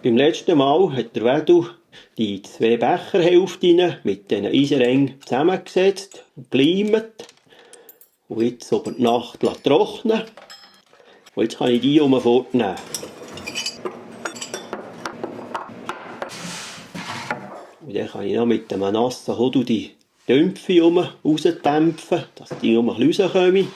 Beim letzten Mal hat der Wedel die 2 Becherhälften mit diesen Eisenringen zusammengesetzt und geleimt. Und jetzt über die Nacht trocknen. Und jetzt kann ich die fortnehmen. Und dann kann ich noch mit einem nassen Hodel die Dämpfe rausdämpfen, dass die ein bisschen rauskommen.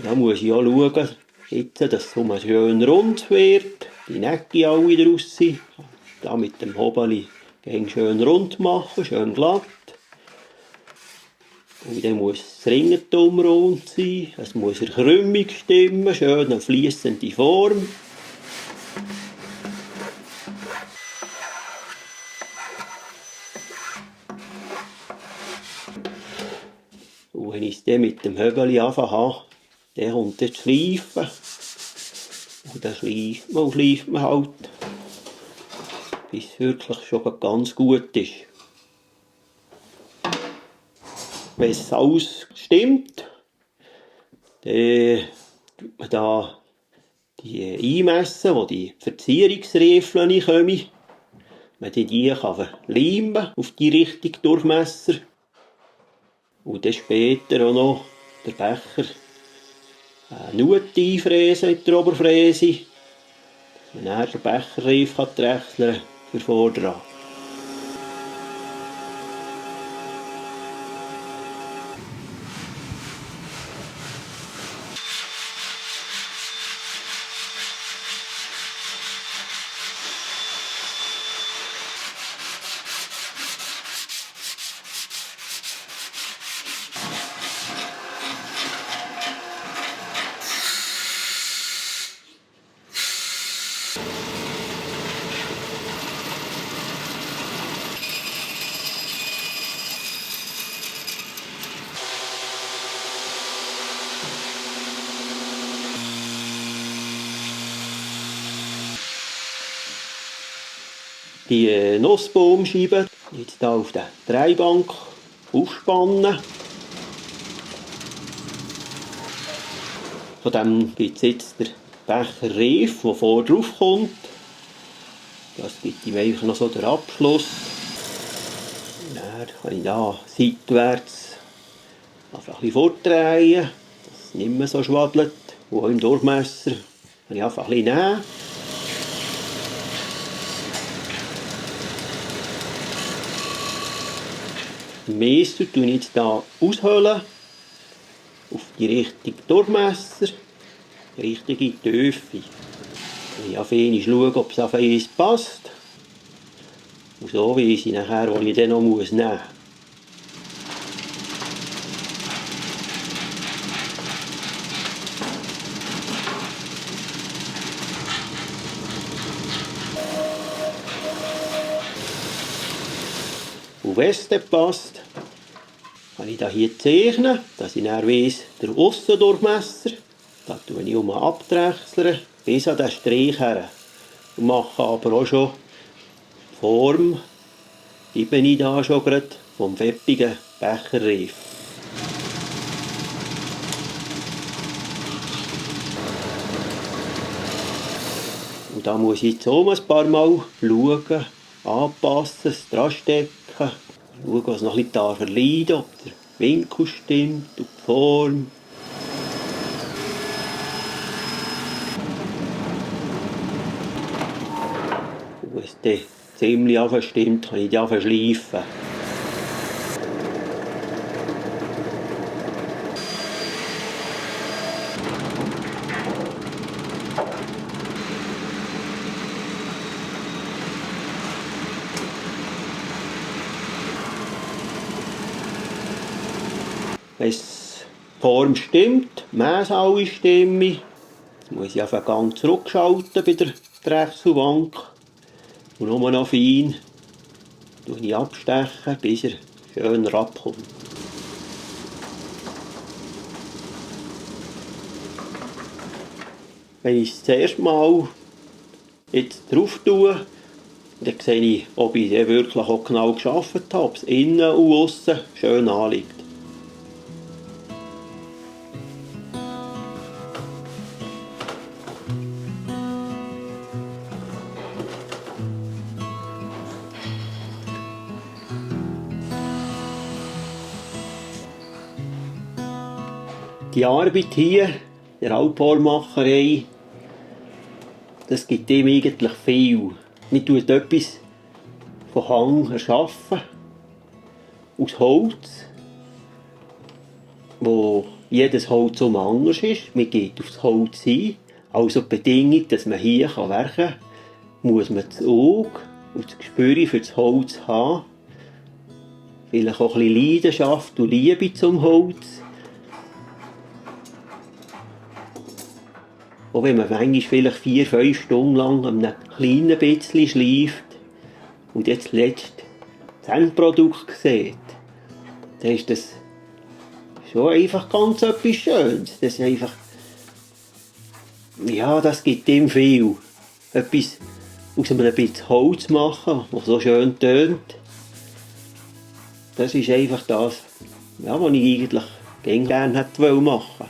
Da muss ich auch schauen, jetzt, dass es schön rund wird, die Näcke alle draus sind. Da mit dem Hobeli schön rund machen, schön glatt. Und dann muss das Ringentum rund sein, es muss in Krümmung stimmen, schön eine fliessende Form. Und wenn ich es dann mit dem Höbeli anfange, dann kommt das Schleifen. Und dann schleift man halt, bis es wirklich schon ganz gut ist. Wenn es alles stimmt, dann tut man da die einmessen, wo die Verzierungsräfchen kommen. Man die kann verleimen auf die richtigen Durchmesser. Und dann später auch noch der Becher Nute einfräsen mit der Oberfräse, dass man dann den Becherreif drechseln kann für vordran. Die Nussbaumscheiben jetzt hier auf der Dreibank aufspannen. Von dem gibt es jetzt den Becherreif, der vorne drauf kommt. Das gibt ihm einfach noch so den Abschluss. Und dann kann ich da seitwärts ein bisschen fortdrehen, dass es nicht mehr so schwaddelt. Und auch im Durchmesser kann ich einfach ein bisschen nehmen. Den Meister tue ich jetzt hier aushöhlen, auf die richtigen Durchmesser, die richtige Tiefe. Ich auf einmal schauen, ob es auf eins passt. Und so weiss ich nachher, was ich dann noch nehmen muss. Und wenn es dann passt, kann ich hier zeichnen, dass ich dann weiss, der Aussendurchmesser, da tue ich abdrechseln bis an den Strich her. Und mache aber auch schon die Form, die bin ich da schon gerade vom feppigen Becherreif. Und Und da muss ich jetzt auch ein paar Mal schauen, anpassen, es dran stecken, schauen, was noch ein bisschen verleiden darf, ob der Winkel stimmt und die Form. Und wenn es dann ziemlich stimmt, kann ich die schleifen. Wenn die Form stimmt, die Messung alle stimmen, jetzt muss ich auf den Gang zurückschalten bei der Drechselbank und nur noch fein abstechen, bis er schön abkommt. Wenn ich es das erste Mal jetzt drauf tue, dann sehe ich, ob ich den wirklich auch genau gearbeitet habe, ob es innen und aussen schön anliegt. Die Arbeit hier, der Alphornmacherei, das gibt ihm eigentlich viel. Man tut etwas von Hand erschaffen, aus Holz, wo jedes Holz anders ist. Man geht aufs Holz ein. Also die Bedingung, dass man hier werken kann, muss man das Auge und das Gespür für das Holz haben. Vielleicht auch ein bisschen Leidenschaft und Liebe zum Holz. Auch wenn man manchmal vielleicht 4-5 Stunden lang an einem kleinen bisschen schleift und jetzt zuletzt das Endprodukt sieht, dann ist das schon einfach ganz etwas Schönes. Das ist einfach, ja, das gibt ihm viel. Etwas aus einem bisschen Holz machen, das so schön tönt. Das ist einfach das, ja, was ich eigentlich gerne hätte machen.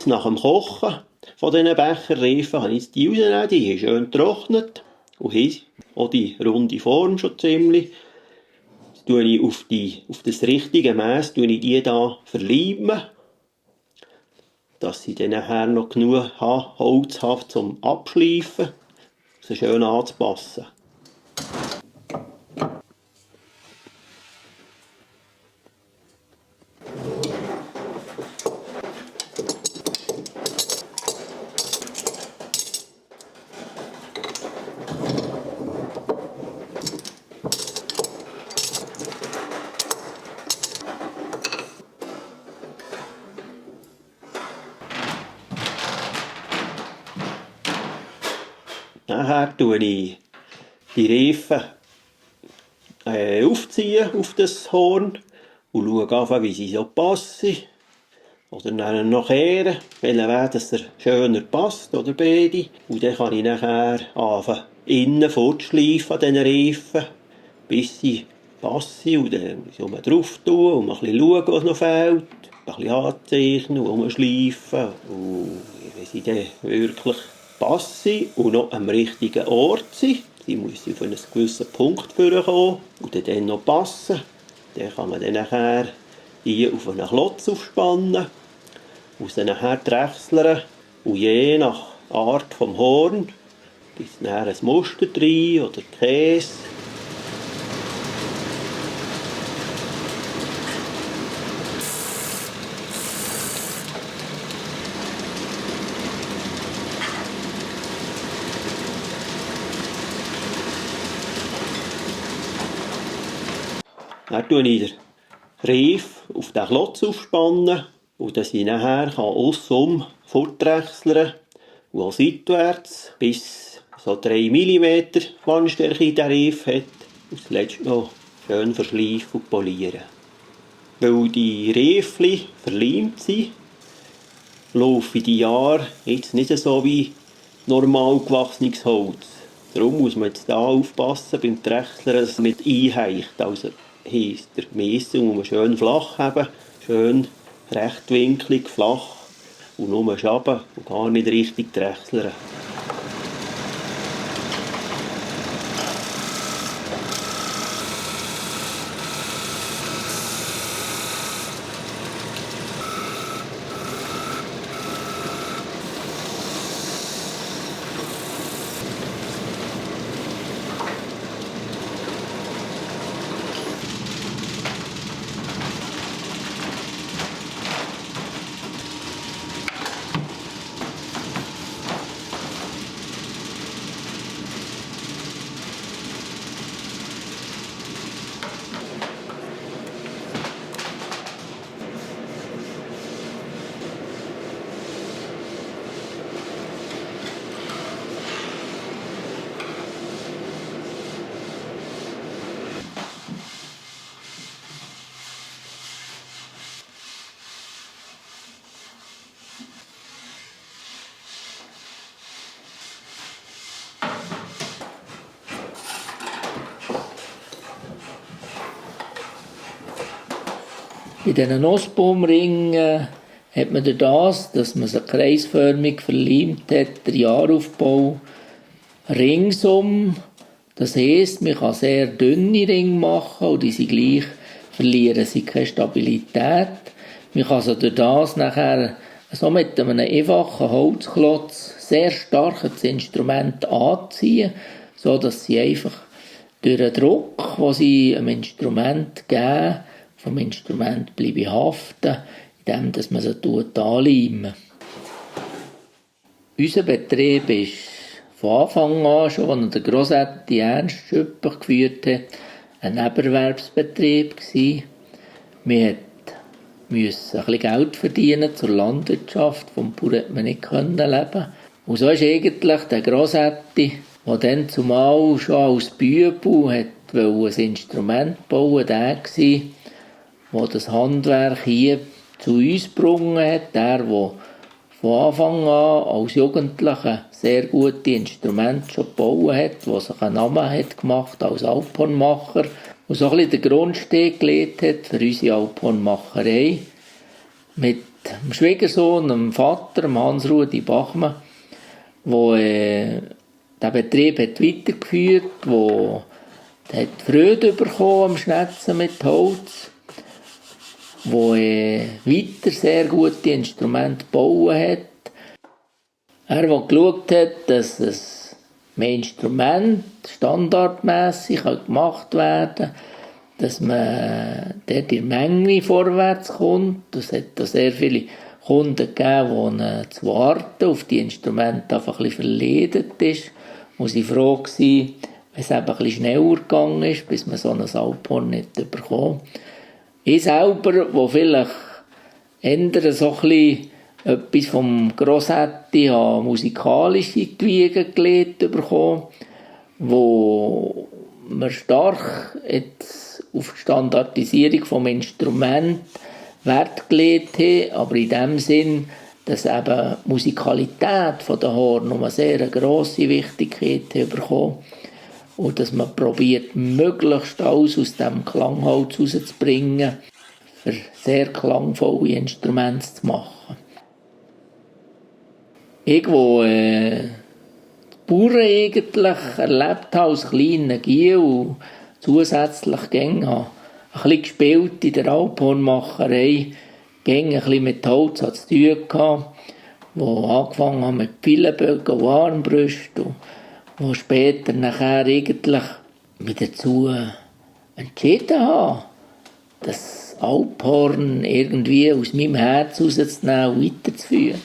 Nach dem Kochen von diesen Becherreifen habe ich jetzt die rausgenommen, die haben schön getrocknet und haben auch die runde Form schon ziemlich. Jetzt tue ich auf das richtige Maß die hier verleimen, dass sie dann nachher noch genug Holz haben zum Abschleifen, sie schön anzupassen. Nachher tue ich die Reifen aufziehen auf das Horn und schaue einfach, wie sie so passen. Oder dann noch kehren, welchen Weg dass er schöner passt, oder beide. Und dann kann ich nachher anfangen, innen fortschleifen an diesen Reifen, bis sie passen. Und dann muss ich drauf tun und mal ein bisschen schauen, was noch fehlt. Ein bisschen anzeichnen und umschleifen. Und wenn sie dann wirklich passen und noch am richtigen Ort sind, sie muss auf einen gewissen Punkt kommen und dann noch passen, dann kann man dann nachher die auf einen Klotz aufspannen und sie nachher drechseln und je nach Art vom Horn gibt es nachher ein Muster drin oder Käse. Dann tue ich den Reif auf den Klotz aufspannen und dass ich nachher aussum fortdrechseln und auch seitwärts bis so 3 mm Wandstärke der Reif hat und zuletzt noch schön verschleifen und polieren. Weil die Reifchen verleimt sind, laufen die Jahre jetzt nicht so wie normal gewachsenes Holz. Darum muss man jetzt hier aufpassen beim Drechseln, dass es nicht einheicht. Also heisst, der Messung muss man schön flach haben, schön rechtwinklig, flach und nur schaben und gar nicht richtig drechseln. Bei diesen Nussbaumringen hat man durch das, dass man sie kreisförmig verleimt hat, den Jahraufbau ringsum. Das heisst, man kann sehr dünne Ringe machen und diese gleich verlieren sie keine Stabilität. Man kann sie durch das nachher so mit einem einfachen Holzklotz sehr stark das Instrument anziehen, sodass sie einfach durch den Druck, den sie einem Instrument geben, vom Instrument bleibe haften, indem man sie anleimen. Unser Betrieb war von Anfang an, schon als der Grossetti Ernst Schüpper geführt hat, ein Nebenerwerbsbetrieb gewesen. Wir mussten ein bisschen Geld verdienen zur Landwirtschaft, vom Bauern konnte man nicht leben. Und so ist eigentlich der Grossetti, der dann zumal schon als Bübel ein Instrument bauen wollte, der das Handwerk hier zu uns gebracht hat, der von Anfang an als Jugendlicher sehr gute Instrumente schon gebaut hat, der sich einen Namen hat gemacht als Alphornmacher und so ein bisschen den Grundstein gelegt hat für unsere Alphornmacherei. Mit dem Schwiegersohn, dem Vater, dem Hans-Rudi Bachmann, der den Betrieb hat weitergeführt, der hat Freude bekommen am Schnetzen mit Holz, der weiter sehr gute Instrumente gebaut hat. Er, der geschaut hat, dass es mehr Instrumente standardmässig gemacht werden kann, dass man dort in der Menge vorwärts kommt. Es hat da sehr viele Kunden gegeben, die zu warten auf die Instrumente einfach ein bisschen verledet ist. Und sie froh waren, wenn es eben ein bisschen schneller gegangen ist, bis man so ein Alphorn nicht bekommt. Ich selber, der vielleicht ändern so ein bisschen etwas vom Grossetti musikalisch in die Wiege gelegt bekommen, wo wir stark jetzt auf die Standardisierung des Instruments Wert gelegt haben, aber in dem Sinn, dass eben die Musikalität der Horn eine sehr grosse Wichtigkeit bekommen und dass man probiert, möglichst alles aus dem Klangholz herauszubringen, für sehr klangvolle Instrumente zu machen. Ich, wo die Bauern eigentlich erlebt habe als kleiner Giel und zusätzlich ein bisschen gespielt in der Alphornmacherei, ein bisschen mit Holz zu tun gehabt, wo angefangen haben mit Pfeilenbögen und Armbrüsten, wo später nachher eigentlich mich dazu entschieden habe, das Alphorn irgendwie aus meinem Herz rauszunehmen und weiterzuführen.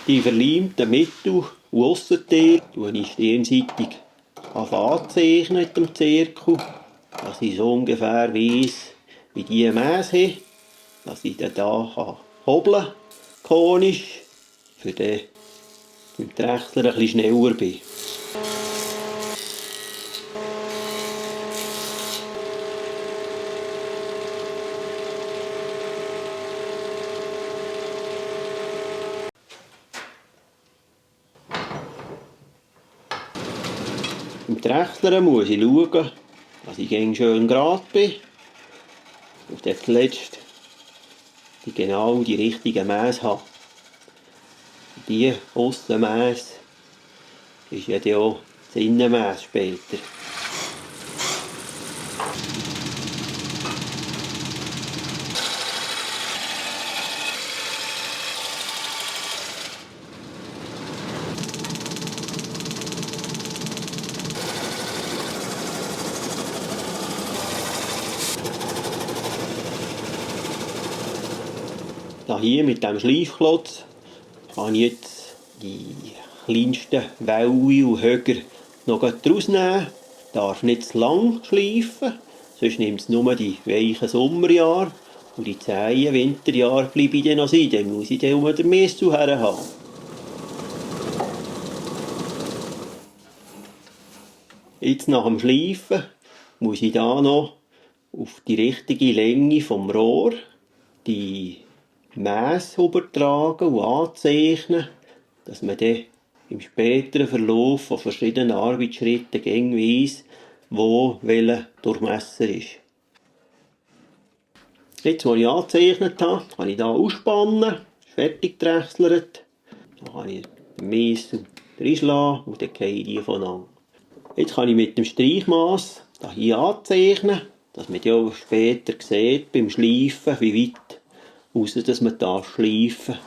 Die verleimten Mittel- und Aussenteile zeichne ich stehenseitig anzeichnen mit dem Zirkel, dass ich so ungefähr weiss, wie die Mäße haben, dass ich dann hier hobeln kann, konisch, für den beim Drechseln ein bisschen schneller bin. Im Drechseln muss ich schauen, dass ich schön gerade bin. Und dann zuletzt genau die richtigen Mäße habe. Die Aussenmäße ist ja dann auch das Innenmäß später. Hier mit dem Schleifklotz kann ich jetzt die kleinsten Wellen und Höger noch rausnehmen. Darf nicht zu lang schleifen, sonst nimmt es nur die weichen Sommerjahre und die zähen Winterjahre bleibe ich dann noch sein. Dann muss ich dann den Messel her haben. Jetzt nach dem Schleifen muss ich da noch auf die richtige Länge vom Rohr die Mässe übertragen und anzeichnen, dass man dann im späteren Verlauf von verschiedenen Arbeitsschritten weiss, wo welcher Durchmesser ist. Jetzt, wo ich angezeichnet habe, kann ich hier ausspannen, ist fertig gedrechselt. Dann kann ich den Messel reinschlagen und dann fallen die voneinander. Jetzt kann ich mit dem Streichmaß hier anzeichnen, dass man ja später sieht beim Schleifen, wie weit raus, dass man schleifen darf.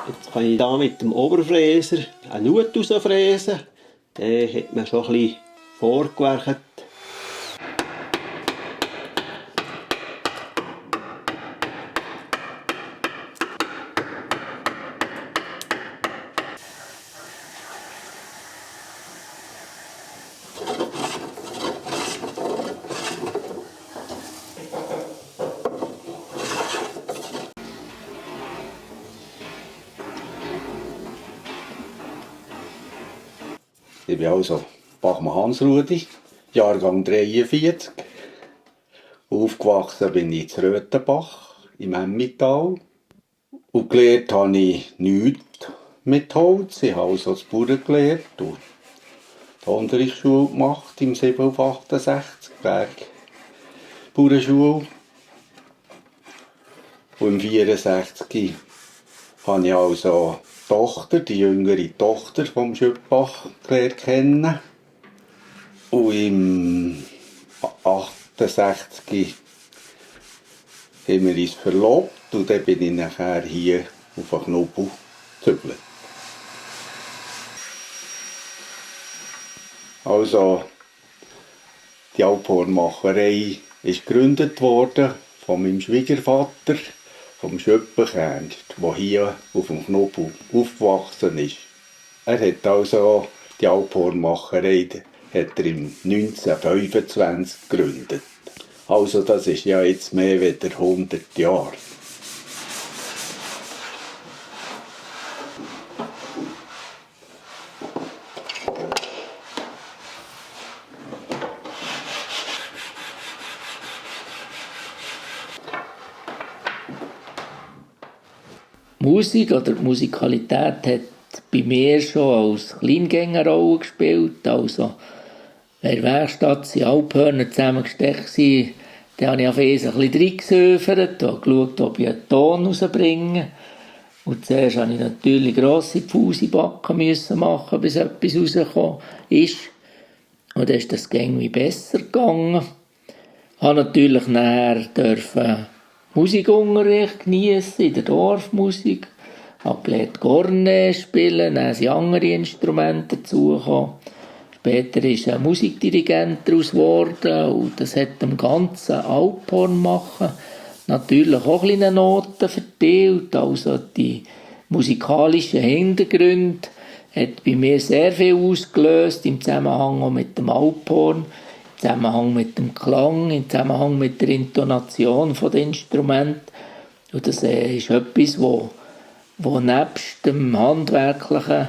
Jetzt kann ich hier mit dem Oberfräser eine Nut rausfräsen. Den hat man schon ein bisschen vorgewerkt. Ich bin also Bachmann Hans-Rudi, Jahrgang 43. Aufgewachsen bin ich in Röthenbach im Emmental. Und gelernt habe ich nichts mit Holz. Ich habe also das Bauern gelernt und die Unterrichtsschule gemacht im 7 auf 68, Bauernschule. Und im 64 habe ich also Tochter, die jüngere Tochter vom Schüppach gelernt kennen. Und im 68 haben wir uns verlobt und dann bin ich nachher hier auf den Knubbel gezügelt. Also, die Alphornmacherei ist gegründet worden von meinem Schwiegervater, vom Schüppach Ernst, der hier auf dem Knubbel aufgewachsen ist. Er hat also die Alphornmacherei im 1925 gegründet. Also das ist ja jetzt mehr als 100 Jahre. Musik oder die Musikalität hat bei mir schon als Kleingänger eine Rolle gespielt. Also, wenn in der Werkstatt die Alphörner zusammengesteckt waren, dann habe ich auf eins ein bisschen reingesöfert und geschaut, ob ich einen Ton rausbringe. Und zuerst musste ich natürlich grosse Pfusibacken machen, bis etwas rausgekommen ist. Und dann ist das irgendwie besser gegangen. Ich durfte natürlich nachher Musikunterricht geniessen in der Dorfmusik. Ich habe gelernt Cornet spielen, dann sind andere Instrumente dazugekommen. Später ist ein Musikdirigent daraus geworden und das hat dem ganzen Alphornmachen natürlich auch kleine Noten verteilt. Also die musikalischen Hintergründe hat bei mir sehr viel ausgelöst, im Zusammenhang auch mit dem Alphorn, im Zusammenhang mit dem Klang, im Zusammenhang mit der Intonation der Instrumente. Und das ist etwas, wo nebst dem Handwerklichen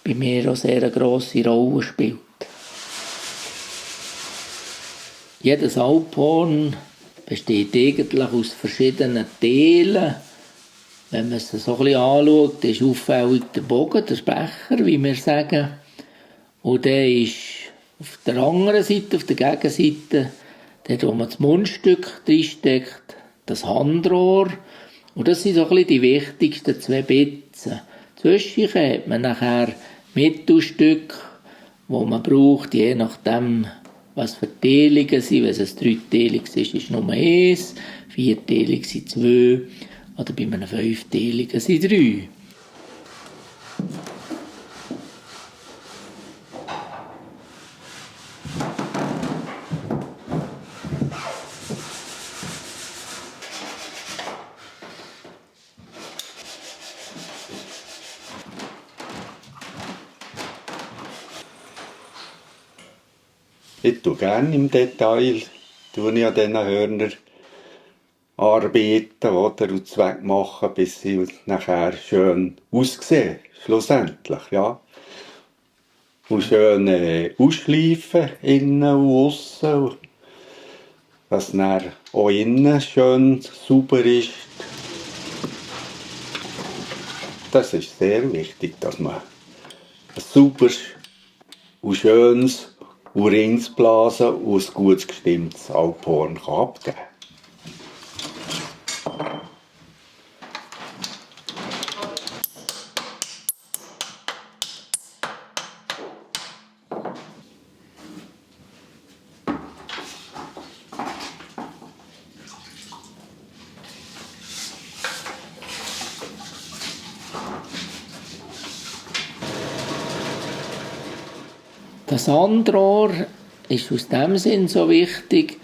bei mir auch sehr eine grosse Rolle spielt. Jedes Alphorn besteht eigentlich aus verschiedenen Teilen. Wenn man es so ein bisschen anschaut, ist auffällig der Bogen, der Becher, wie wir sagen. Und der ist auf der anderen Seite, auf der Gegenseite, dort, wo man das Mundstück reinsteckt, das Handrohr. Und das sind so ein bisschen die wichtigsten 2 Bitzen. Zwischen hat man nachher Mittelstück, wo man braucht, je nachdem, was für Teilungen sind. Wenn es ein 3-teiliges ist, ist nur 1, 4-teilig sind 2 oder bei einem 5-teiligen sind 3. Ich tue gerne im Detail an diesen Hörnern arbeiten, oder, und Zweck machen, bis sie nachher schön aussehen, schlussendlich, ja. Und schön ausschleifen, innen und aussen, dass dann auch innen schön sauber ist. Das ist sehr wichtig, dass man ein sauberes und schönes und reines Blasen und ein gut gestimmtes Alphorn abgeben kann. Das Handrohr ist aus dem Sinn so wichtig,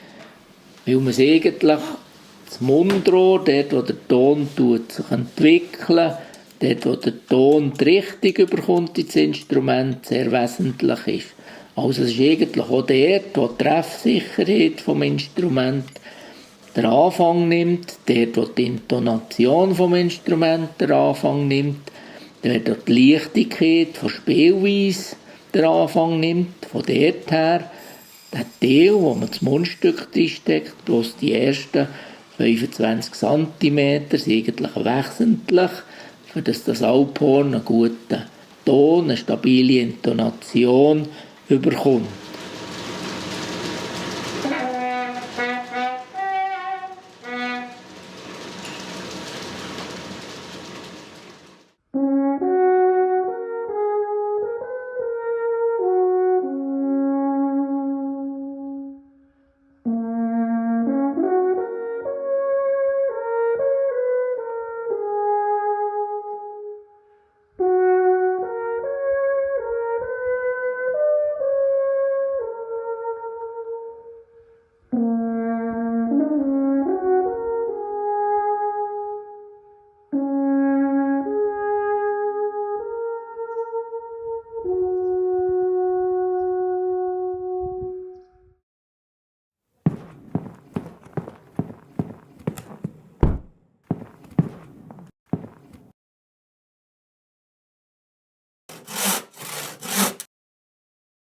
weil man es eigentlich, das Mundrohr, dort wo der Ton sich entwickelt, dort wo der Ton die Richtung überkommt ins Instrument, sehr wesentlich ist. Also es ist eigentlich auch dort, wo die Treffsicherheit vom Instrument den Anfang nimmt, dort wo die Intonation vom Instrument den Anfang nimmt, dort wo die Leichtigkeit von Spielweise den Anfang nimmt, von dort her, der Teil, wo man das Mundstück reinsteckt, bloß die ersten 25 cm sind eigentlich wesentlich, für dass das Alphorn einen guten Ton, eine stabile Intonation überkommt.